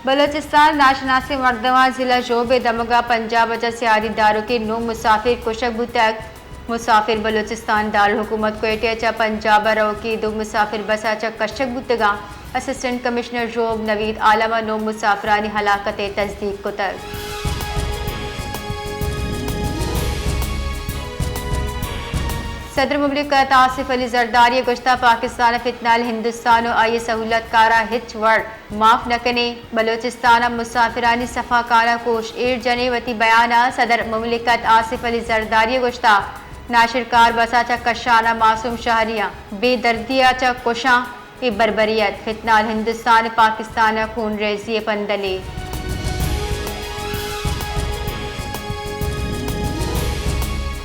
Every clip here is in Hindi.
बलोचिस्तान नाशनासी मर्दवा जिला शोबे दमगा पंजाब अचा सियादी दारों के 9 मुसाफिर कुशक बुतक मुसाफिर बलोचिस्तान दारुल हुकूमत कोयटे अचा पंजाब रो की 2 मुसाफिर बस अचा कशक बुतगा असिस्टेंट कमिश्नर शोब नवीद आलमा 9 मुसाफरानी हलाकत तस्दीक कुतर। सदर मुमलिकत आसिफ अली जरदारी गुश्ता पाकिस्तान फितनाल हिंदुस्तान आई सहूलत कारा हिच वर्ड माफ न कने बलोचिस्तान मुसाफिरानी सफ़ा कारा कोश एर जने वती बयाना सदर मुमलिकत आसिफ अली जरदारी गुश्ता नाशिरकार बसा चा कशाना मासूम शहरिया बेदर्दिया चा कुशा ए बरबरियत फितनाल हिंदुस्तान पाकिस्तान खून रेजी पंदले।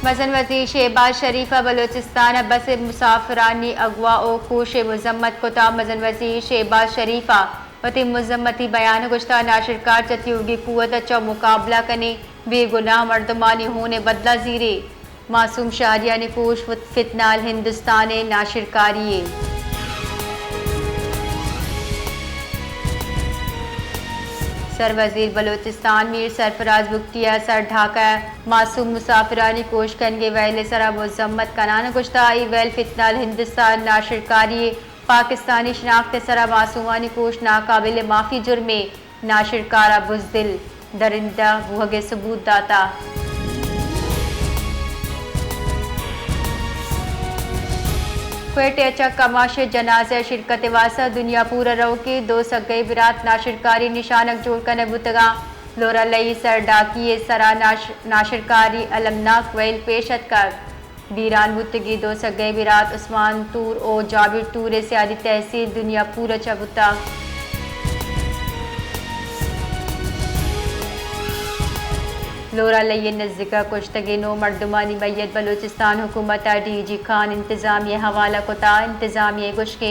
मजन वजीर शहबाज शरीफा बलोचिस्तान बस मुसाफरानी अगवा ओ खूश मजम्मत कोता मजन वजीर शहबाज शरीफा वती मजम्मती बयान गुश्ता नाशिरकार चतियोगी कुत अच्छा मुकाबला कने बेगुनाह मर्दमानी होने बदला जीरे मासूम शहरिया ने कोश फितनाल हिंदुस्तान नाशिरकारी। सर वजीर बलोचिस्तान मीर सरफराज बुख्तिया सर ढाका मासूम मुसाफरानी कोश कनगे वैल सरा मजम्मत कनान गुश्ता आई वैल फितनाल हिंदुस्तान नाशिरकारी पाकिस्तानी शनाख्त सरा मासूमानी कोश नाकाबिल माफ़ी जुर्मे नाशिरकारा बुजदिल दरिंदा वहगे सबूत दाता। क्वेटे अचा कमाशे जनाजा शिरकत वासा दुनिया पूरा रो के 2 सगई विरात नाशिरकारी निशानक जोड़ कर बुतगा लोरा लई सर डाकिए सरा नाशिरकारी अलमनाक वैल पेशत कर बीरान बुतगी 2 सगई विरात उस्मान तूर ओ जाबिर तूरे से आदि तहसील दुनिया पूरा चबुता। लोरा लई नज़िका कुश्तगी 9 मर्दमानी मैयत बलोचिस्तान हुकूमत DG खान इंतजामिया हवाला कोता इंतजामिया गुश्के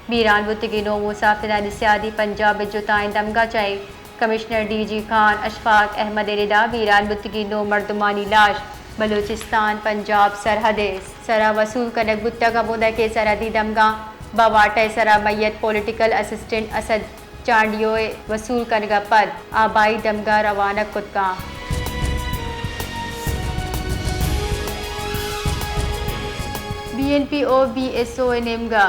बीरान बुतगी 9 मुसाफिरानी सियादी पंजाब जुताएं दमगा चाहे कमिश्नर DG खान अशफाक अहमद रिदा बीरान बुतगी 9 मर्दमानी लाश बलोचिस्तान पंजाब सरहदे सरा वसूल कनक बुत्ता का मुदा के सरहदी दमगा बावाटा सरा मैयत पॉलिटिकल असिस्टेंट असद चांडियो वसूल कनगा पद आबाई दमगा रवाना कुत्का। BNPO BSO निमगा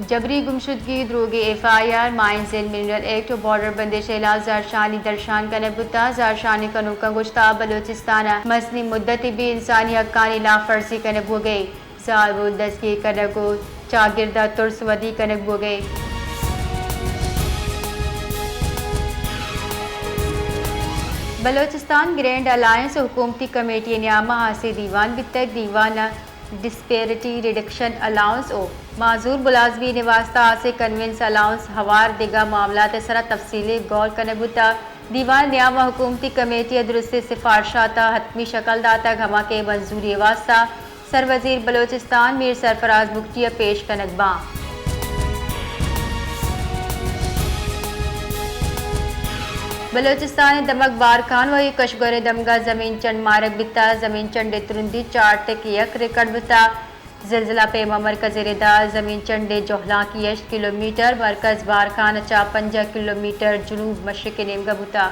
जबरी गुमशुदगी द्रोगे FIR mines and mineral act border बंदिश इलाज जारशानी दर्शान का नबुता जारशानी कनू का गुश्ता बलोचिस्तान मसनी मुद्दत भी इंसानी हक्कानी लाफर्जी कनब हो गई साल बुलदस की कनब को चागिरदा तुर्सवदी कनब हो गई। बलोचिस्तान ग्रैंड अलायंस हुकूमती कमेटी न्यामा हासिल दीवान बितक दीवाना डिस्पेरिटी रिडक्शन अलाउंस ओ माजूर मुलाजमी निवास्ता से कन्वेंस अलाउंस हवार दिगा मामला सरा तफसीली गौर कनबुता दीवान न्यामा हुकूमती कमेटी दुरुस्त सिफारशाता हतमी शक्ल दाता घमा के मंजूरी वास्ता सर वजीर बलोचिस्तान मीर सरफराज बुख्तिया पेश कनकबा। बलोचिस्तान दमक बार खान वही कशगोरे दमगा जमीन चंड मारक बिता जमीन चंड तुरंदी 4 तक यक रिकॉर्ड बिता जिलजिला पे मरकज रिदा जमीन चंडे जोहला की 8 किलोमीटर मरकज बार खान 5 किलोमीटर जुनूब मशरक नेमगा बुता।